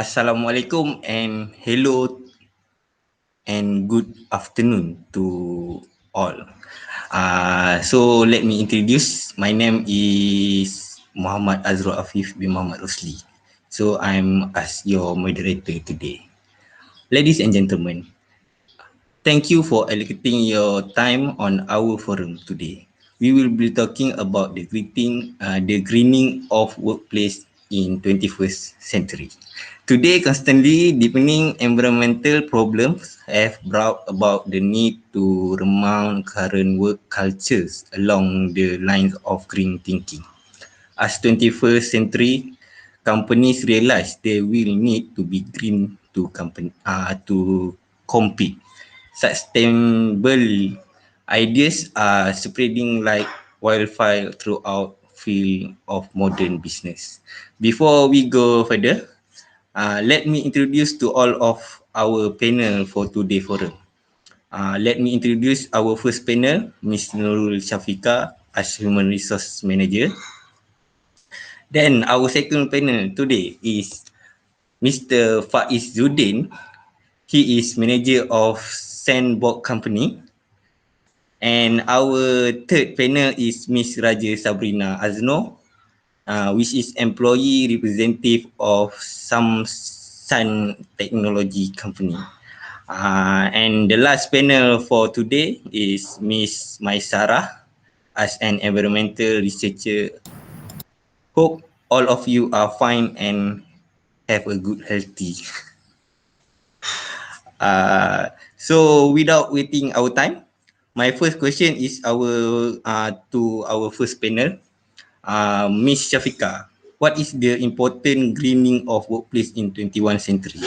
Assalamualaikum and hello and good afternoon to all. So let me introduce. My name is Muhammad Azrul Afif bin Muhammad Rosli. So I'm as your moderator today. Ladies and gentlemen, thank you for allocating your time on our forum today. We will be talking about the greening of workplace in 21st century. Today, constantly deepening environmental problems have brought about the need to remount current work cultures along the lines of green thinking. As 21st century companies realize they will need to be green to compete. Sustainable ideas are spreading like wildfire throughout field of modern business. Before we go further, let me introduce to all of our panel for today forum. Let me introduce our first panel, Ms. Nurul Shafiqa as Human Resource Manager. Then our second panel today is Mr. Faizzudin. He is manager of Sandbox Company. And our third panel is Miss Raja Sabrina Aznor, which is employee representative of Samsan Technology Company. And the last panel for today is Miss Maisarah as an environmental researcher. Hope all of you are fine and have a good healthy. So without waiting our time, my first question is to our first panel, Miss Shafiqa. What is the important greening of workplace in 21st century?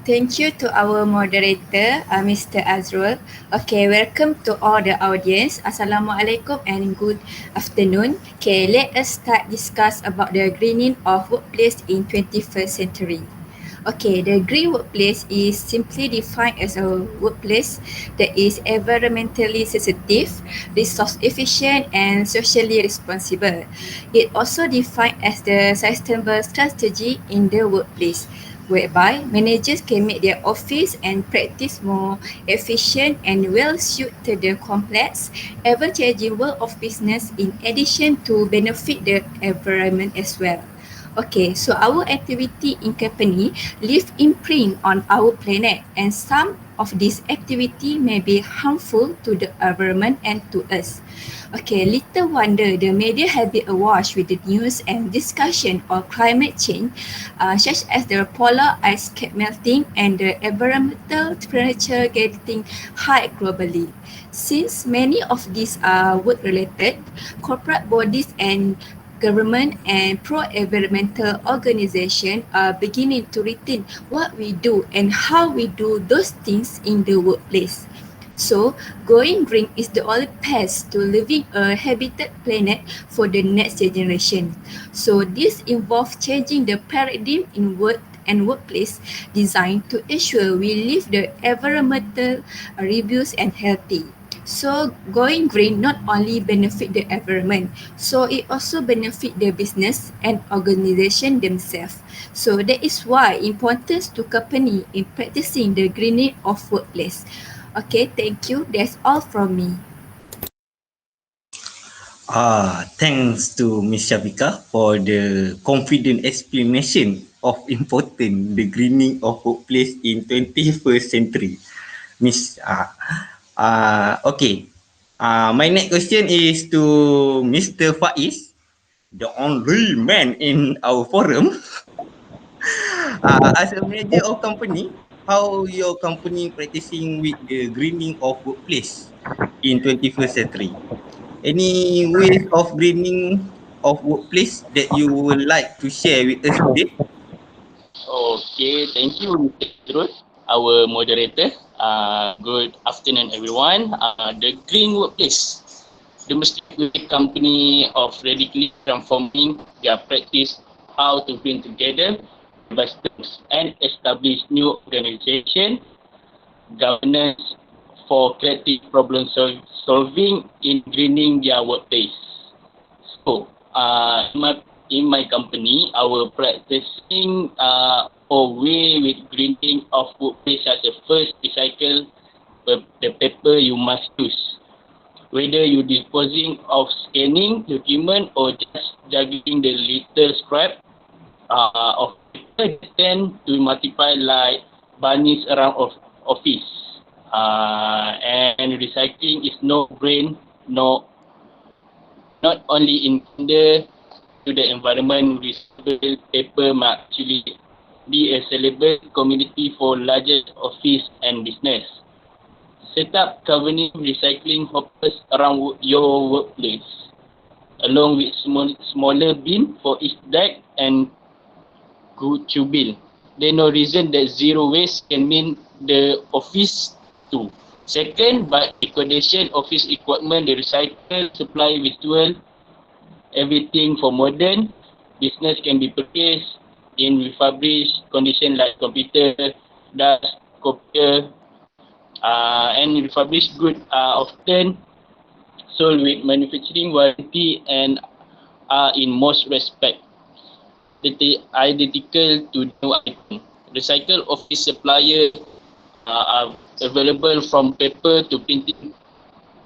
Thank you to our moderator, Mr. Azrul. Okay, welcome to all the audience. Assalamualaikum and good afternoon. Okay, let us start discuss about the greening of workplace in 21st century. Okay, the green workplace is simply defined as a workplace that is environmentally sensitive, resource efficient, and socially responsible. It also defined as the sustainable strategy in the workplace, whereby managers can make their office and practice more efficient and well suited to the complex, ever-changing world of business in addition to benefit the environment as well. Okay, so our activity in company leave imprint on our planet, and some of this activity may be harmful to the environment and to us. Okay, little wonder the media have been awash with the news and discussion of climate change, such as the polar ice cap melting and the environmental temperature getting high globally. Since many of these are work related, corporate bodies and government and pro-environmental organizations are beginning to rethink what we do and how we do those things in the workplace. So, going green is the only path to living a habitat planet for the next generation. So, this involves changing the paradigm in work and workplace design to ensure we live the environmental reviews and healthy. So going green not only benefit the environment, so it also benefit the business and organization themselves. So that is why importance to company in practicing the greening of workplace. Okay, thank you. That's all from me. Thanks to Miss Shafiqa for the confident explanation of important the greening of workplace in 21st century. Miss okay. My next question is to Mr. Faiz, the only man in our forum. As a manager of company, how your company practicing with the greening of workplace in 21st century? Any ways of greening of workplace that you would like to share with us today? Okay, thank you, Mr. Azrul, our moderator. Good afternoon, everyone. The Green Workplace, domestic company of radically transforming their practice, how to bring together investors and establish new organization, governance for creative problem solving in greening their workplace. So, in my in my company, our practicing or way with greening of workplace as a first recycle the paper you must use. Whether you disposing of scanning document or just juggling the little scrap of paper tend to multiply like bunnies around of office. And recycling is no brain, not only intended to the environment, recyclable paper might actually be a sellable community for larger office and business. Set up governing recycling hoppers around your workplace, along with smaller bin for each deck and cubicle. There's no reason that zero waste can mean the office too. Second, by liquidation office equipment, the recycle supply virtual everything for modern business can be purchased in refurbished condition like computer, desk, copier, and refurbished goods are often sold with manufacturing warranty and are in most respects identical to new item. Recycle office supplier are available from paper to printing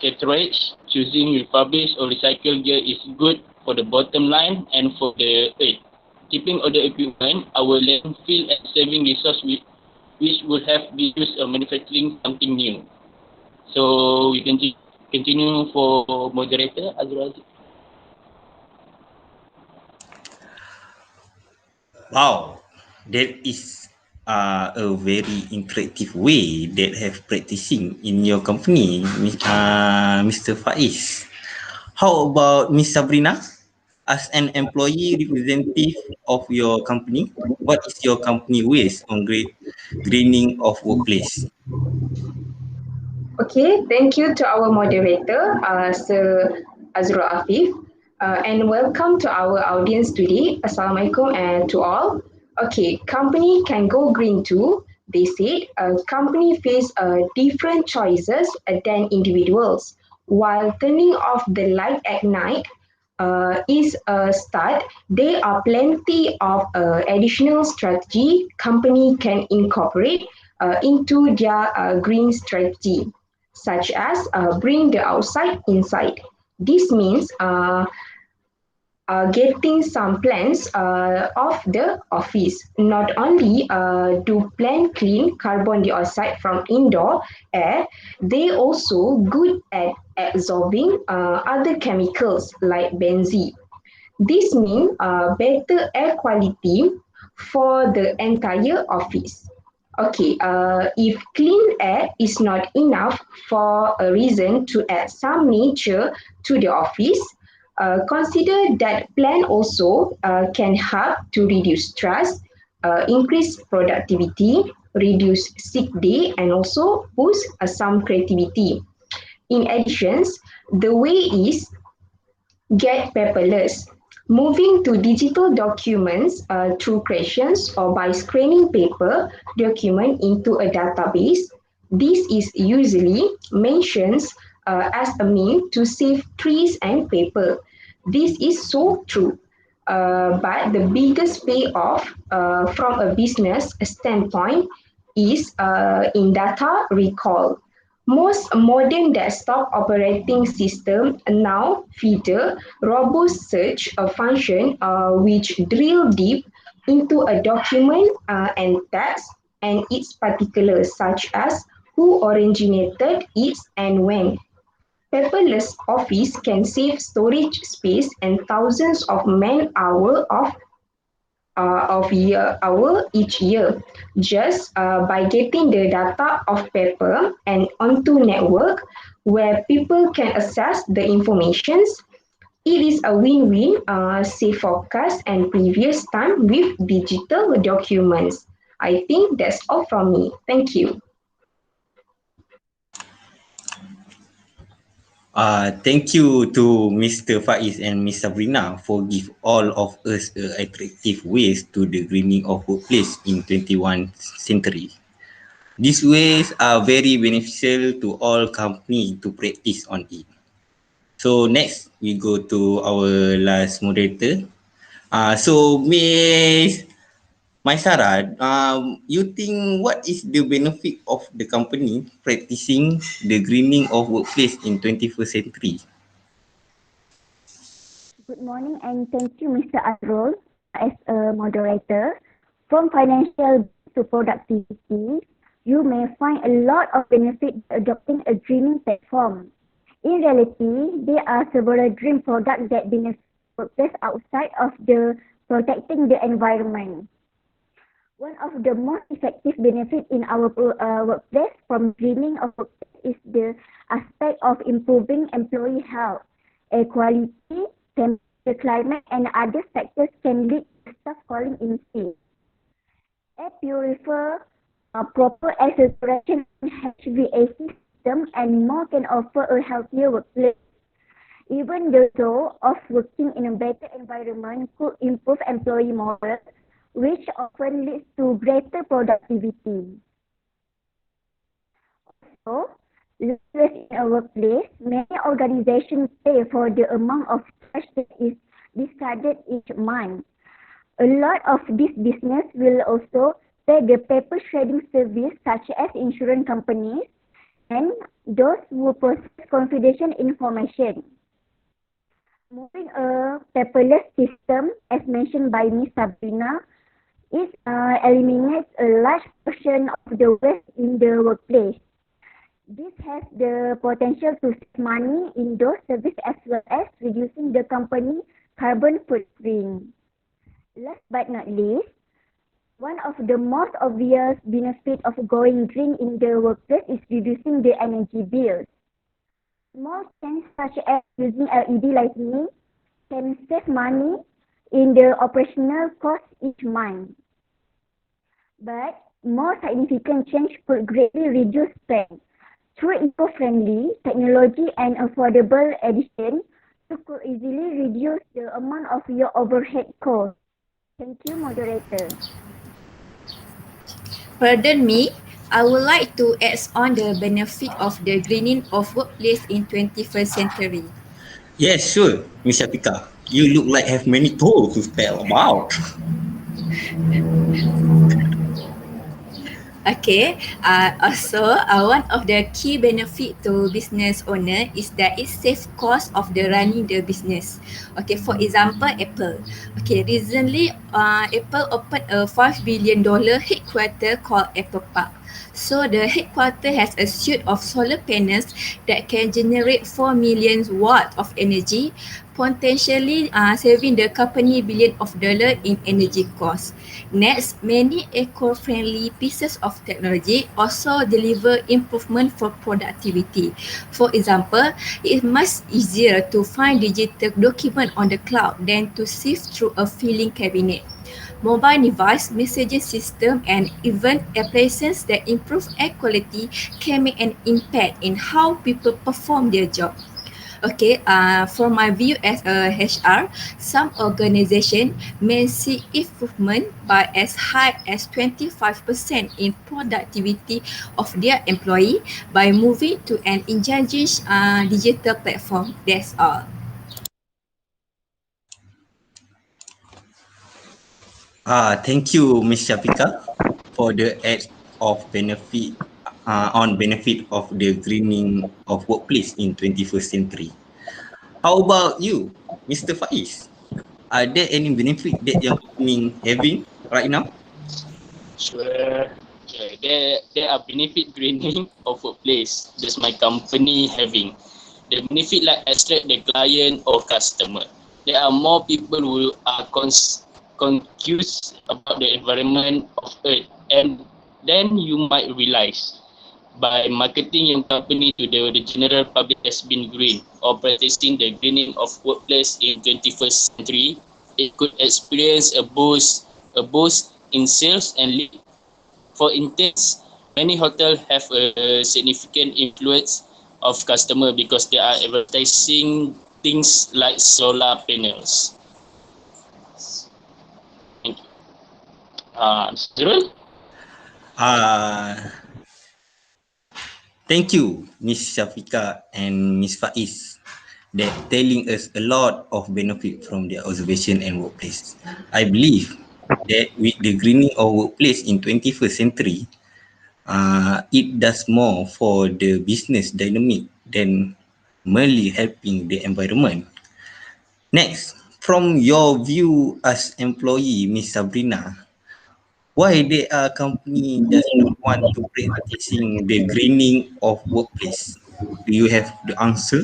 cartridge. Choosing refurbished or recycled gear is good for the bottom line and for the earth. Keeping all the equipment, our landfill and saving resource which would have been used on manufacturing something new. So we can continue for moderator Azrul. Wow, that is a very interactive way that have practicing in your company, Mr. Faiz. How about Miss Sabrina? As an employee representative of your company, what is your company ways on greening of workplace? Okay, thank you to our moderator, Sir Azrul Afif, and welcome to our audience today. Assalamualaikum and to all. Okay, company can go green too. They said company face different choices than individuals. While turning off the light at night is a start, there are plenty of additional strategy company can incorporate into their green strategy, such as bring the outside inside. This means getting some plants of the office. Not only do plant clean carbon dioxide from indoor air, they also good at absorbing other chemicals like benzene. This means better air quality for the entire office. Okay, if clean air is not enough for a reason to add some nature to the office, consider that plan also can help to reduce stress, increase productivity, reduce sick day, and also boost some creativity. In addition, the way is get paperless. Moving to digital documents through creations or by scanning paper document into a database. This is usually mentioned as a means to save trees and paper. This is so true. But the biggest payoff from a business standpoint is in data recall. Most modern desktop operating systems now feature robust search function which drill deep into a document and text and its particulars such as who originated it and when. Paperless office can save storage space and thousands of man-hour of year hour each year just by getting the data of paper and onto network where people can access the informations. It is a win-win, save forecast and previous time with digital documents. I think that's all from me. Thank you. Thank you to Mr. Faiz and Miss Sabrina for give all of us attractive ways to the greening of workplace in 21st century. These ways are very beneficial to all company to practice on it. So next we go to our last moderator. So Miss Maisarah, you think what is the benefit of the company practicing the greening of workplace in 21st century? Good morning and thank you, Mr. Azrul, as a moderator. From financial to productivity, you may find a lot of benefit by adopting a greening platform. In reality, there are several green products that benefit workplace outside of the protecting the environment. One of the most effective benefits in our workplace from greening of workplace is the aspect of improving employee health, air quality, temperature, climate, and other factors can lead to staff calling in sick. Air purifier, proper air circulation, HVAC system, and more can offer a healthier workplace. Even though of working in a better environment could improve employee morale, which often leads to greater productivity. So, leaders in a workplace, many organizations pay for the amount of trash that is discarded each month. A lot of this business will also pay the paper shredding service such as insurance companies and those who process confidential information. Moving a paperless system, as mentioned by Ms. Sabrina, it eliminates a large portion of the waste in the workplace. This has the potential to save money in those services as well as reducing the company carbon footprint. Last but not least, one of the most obvious benefits of going green in the workplace is reducing the energy bills. Small changes such as using LED lighting can save money in the operational cost each month. But more significant change could greatly reduce spend. Through eco-friendly technology and affordable addition, you could easily reduce the amount of your overhead cost. Thank you, moderator. Pardon me, I would like to add on the benefit of the greening of workplace in 21st century. Yes, sure, Miss Shafiqa. You look like have many toes to tell about. Okay, one of the key benefit to business owner is that it saves cost of the running the business. Okay, for example, Apple. Okay, recently, Apple opened a $5 billion headquarter called Apple Park. So the headquarter has a suite of solar panels that can generate 4 million watts of energy, potentially saving the company billion of dollars in energy costs. Next, many eco-friendly pieces of technology also deliver improvement for productivity. For example, it is much easier to find digital document on the cloud than to sift through a filing cabinet. Mobile device, messaging system, and even appliances that improve air quality can make an impact in how people perform their job. Okay, from my view as a HR, some organization may see improvement by as high as 25% in productivity of their employee by moving to an ingenious digital platform. That's all. Thank you, Miss Shafiqa, for the add of benefit on benefit of the greening of workplace in 21st century. How about you, Mr. Faiz? Are there any benefit that your company having right now? Sure. Yeah, there are benefit greening of workplace. That's my company having. The benefit like attract the client or customer. There are more people who are conscious about the environment of Earth, and then you might realize by marketing your company to the general public as being green or practicing the greening of workplace in 21st century, it could experience a boost in sales and lead. For instance, many hotels have a significant influence of customer because they are advertising things like solar panels. Thank you. Azrul? Uh, Thank you, Miss Shafiqa and Miss Faiz. that telling us a lot of benefit from their observation and workplace. I believe that with the greening of workplace in 21st century, it does more for the business dynamic than merely helping the environment. Next, from your view as employee, Miss Sabrina, why there are company does not want to practicing the greening of workplace? Do you have the answer?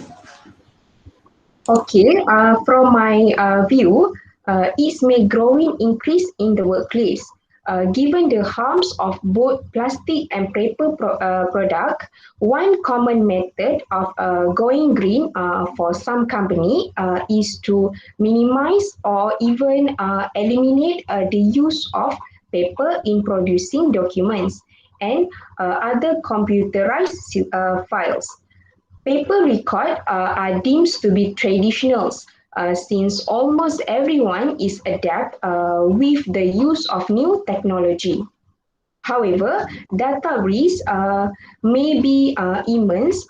Okay, from my view, it may growing increase in the workplace. Given the harms of both plastic and paper product, one common method of going green for some company is to minimize or even eliminate the use of paper in producing documents and other computerized files. Paper record are deemed to be traditional since almost everyone is adept with the use of new technology. However, data risk may be immense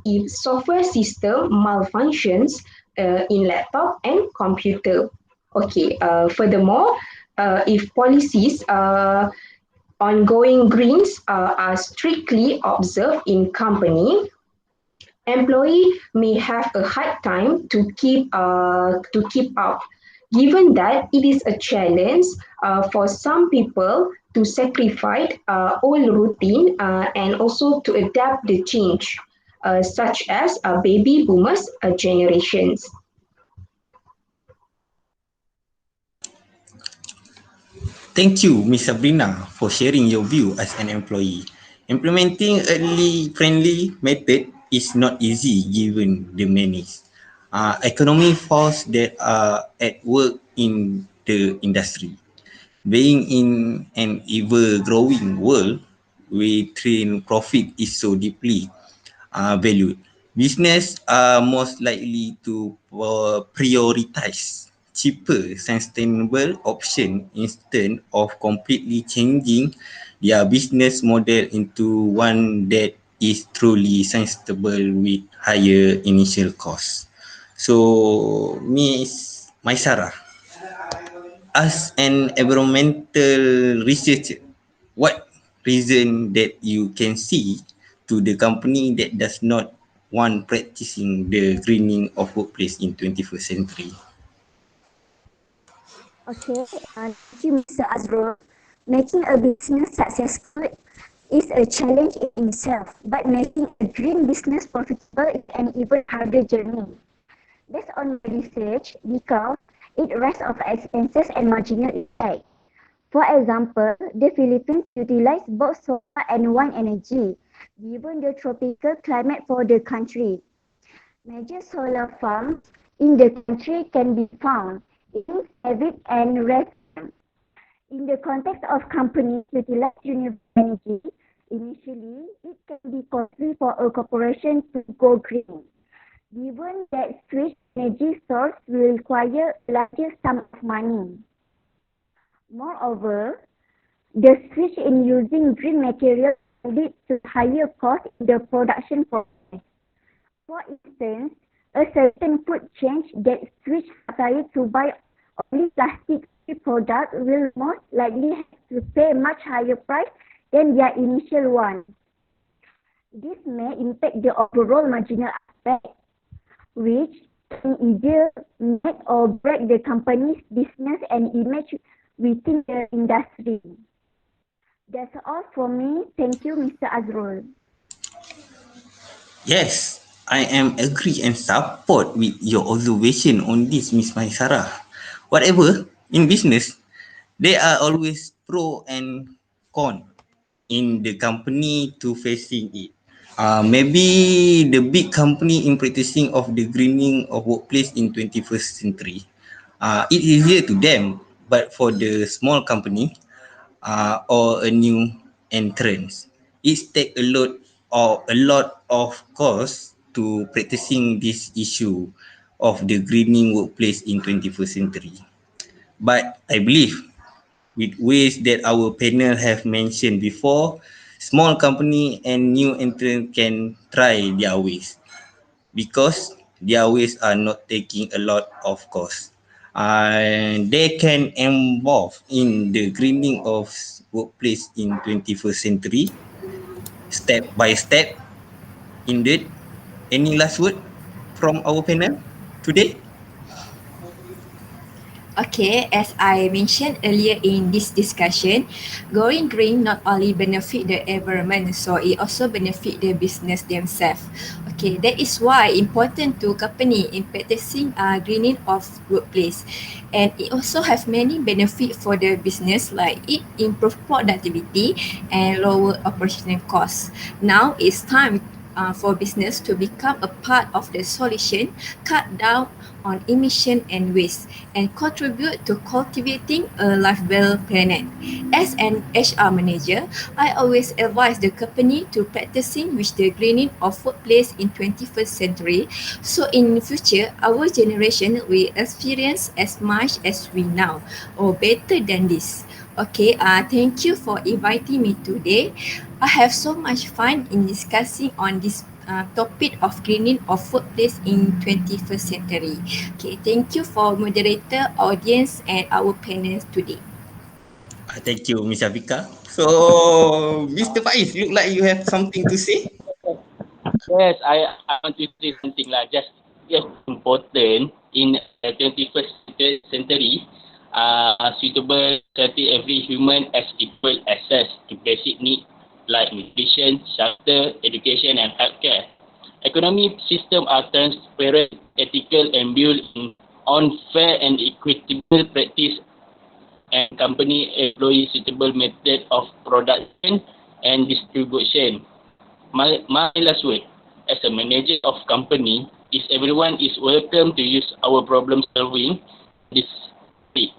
if software system malfunctions in laptop and computer. Okay. Furthermore, if policies ongoing greens are strictly observed in company, employee may have a hard time to keep up, given that it is a challenge for some people to sacrifice old routine and also to adapt the change, such as baby boomers generations. Thank you, Ms. Sabrina, for sharing your view as an employee. Implementing early friendly method is not easy given the many economic forces that are at work in the industry. Being in an ever-growing world where train profit is so deeply valued, business are most likely to prioritize cheaper, sustainable option instead of completely changing their business model into one that is truly sustainable with higher initial costs. So, Miss Maisarah, as an environmental researcher, what reason that you can see to the company that does not want practicing the greening of workplace in 21st century? Okay, thank you, Mr. Azrul. Making a business successful is a challenge in itself, but making a green business profitable is an even harder journey. Based on my research, because it rests of expenses and marginal impact. For example, the Philippines utilize both solar and wind energy, given the tropical climate for the country. Major solar farms in the country can be found in Avid and Red. In the context of companies utilize renewable energy, initially it can be costly for a corporation to go green, given that switch energy source will require a larger sum of money. Moreover, the switch in using green materials leads to higher cost in the production process. For instance, a certain food chain that switch supplier to buy only plastic-free product will most likely have to pay much higher price than their initial one. This may impact the overall marginal aspect, which can either make or break the company's business and image within the industry. That's all from me. Thank you, Mr. Azrul. Yes, I am agree and support with your observation on this, Miss Maisarah. Whatever, in business, there are always pro and con in the company to facing it. Maybe the big company in practicing of the greening of workplace in 21st century, it is easier to them, but for the small company or a new entrance, it take a lot of cost to practicing this issue of the greening workplace in 21st century. But I believe with ways that our panel have mentioned before, small company and new entrant can try their ways because Their ways are not taking a lot of cost. They can involve in the greening of workplace in 21st century, step by step. Indeed, any last word from our panel today? Okay, as I mentioned earlier in this discussion, going green not only benefit the environment, so it also benefit the business themselves. Okay, that is why important to company in practicing greening of workplace, and it also have many benefit for the business like it improve productivity and lower operational costs. Now it's time for business to become a part of the solution, cut down on emission and waste, and contribute to cultivating a livable planet. As an HR manager, I always advise the company to practicing with the greening of workplace in 21st century, so in the future our generation will experience as much as we now or better than this. Okay, thank you for inviting me today. I have so much fun in discussing on this topic of greening of workplace in 21st century. Okay, thank you for moderator, audience and our panel today. Thank you, Miss Shafiqa. So, Mr. Faiz, look like you have something to say. Yes, I want to say something lah. Just important in the 21st century, suitable guarantee every human as equal access to basic needs like nutrition, shelter, education, and healthcare. Economic system are transparent, ethical, and built on fair and equitable practice and company employ suitable method of production and distribution. My last word as a manager of company is everyone is welcome to use our problem solving this week.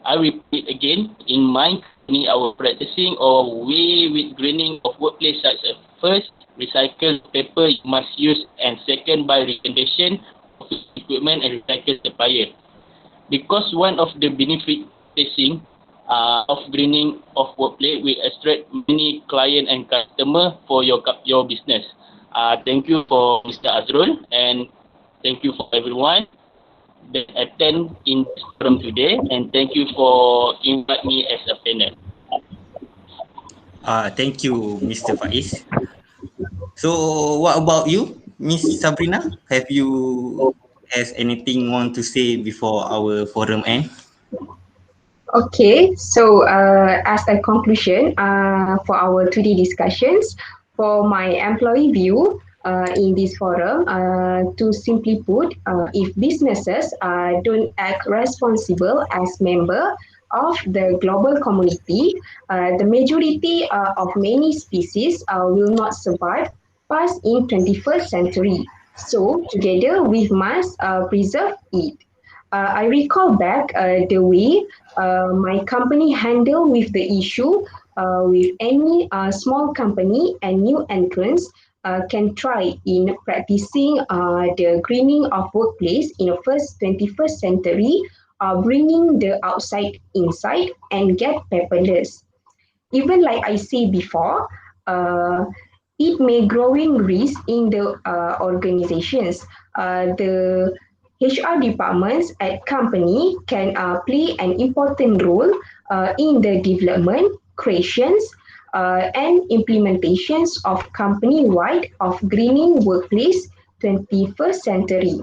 I repeat again, in my company our practicing or way with greening of workplace such as first recycle paper you must use and second by recommendation of equipment and recycle supplier. Because one of the benefit facing of greening of workplace will attract many client and customer for your business. Thank you for Mr. Azrul and thank you for everyone that attend in this forum today and thank you for invite me as a panel. Thank you, Mr. Faiz. So, what about you, Miss Sabrina? Have you has anything want to say before our forum end? Okay, so as a conclusion for our today discussions, for my employee view in this forum, to simply put, if businesses don't act responsible as member of the global community, the majority of many species will not survive past in 21st century. So together we must preserve it. I recall back the way my company handle with the issue with any small company and new entrants can try in practicing the greening of workplace in the first 21st century, bringing the outside inside and get paperless. Even like I said before, it may growing risk in the organizations. The HR departments at company can play an important role in the development, creations, and implementations of company-wide of greening workplace 21st century.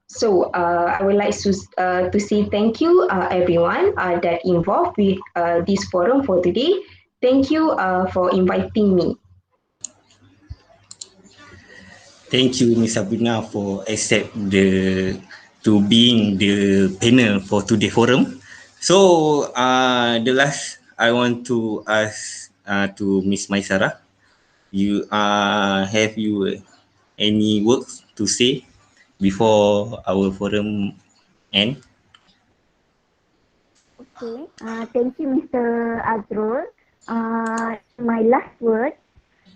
So I would like to say thank you everyone that involved with this forum for today. Thank you for inviting me. Thank you, Miss Sabrina, for accept the to being the panel for today forum. So, the last I want to ask to Miss Maisarah, you have you any words to say before our forum end? Okay, thank you, Mr. Azrul. My last word,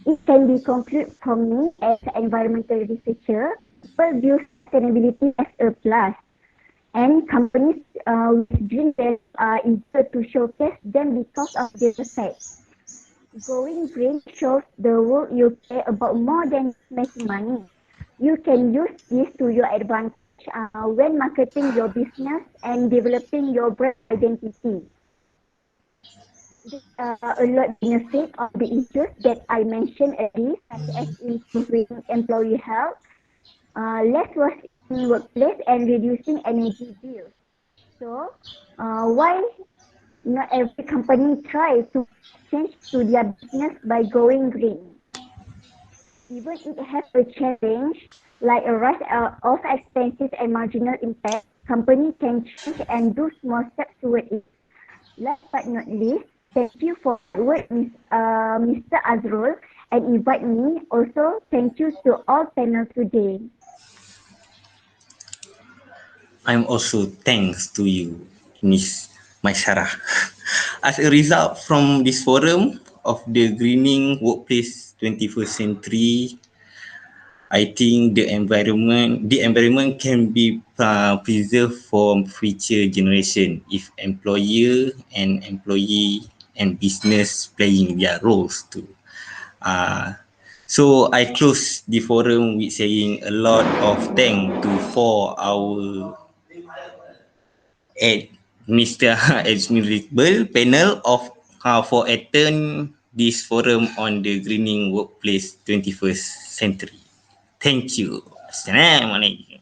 it can be concluded from me as an environmental researcher. People view sustainability as a plus, and companies with green values are eager to showcase them because of their effect. Going green shows the world you care about more than making money. You can use this to your advantage when marketing your business and developing your brand identity. There are a lot of benefits of the issues that I mentioned earlier, such as improving employee health, less waste in workplace, and reducing energy bills. So, why not every company try to change to their business by going green? Even it has a challenge like a rise of expenses and marginal impact, company can change and do small steps toward it. Last but not least, thank you for the word, Mr. Azrul, and invite me. Also, thank you to all panel today. I'm also thanks to you, Miss Maisarah. As a result from this forum of the Greening Workplace 21st Century, I think the environment can be preserved for future generation if employer and employee and business playing their roles too. Uh, so I close the forum with saying a lot of thank to for our at Mr. Admirable panel of for attend this forum on the greening workplace 21st century. Thank you. Assalamualaikum.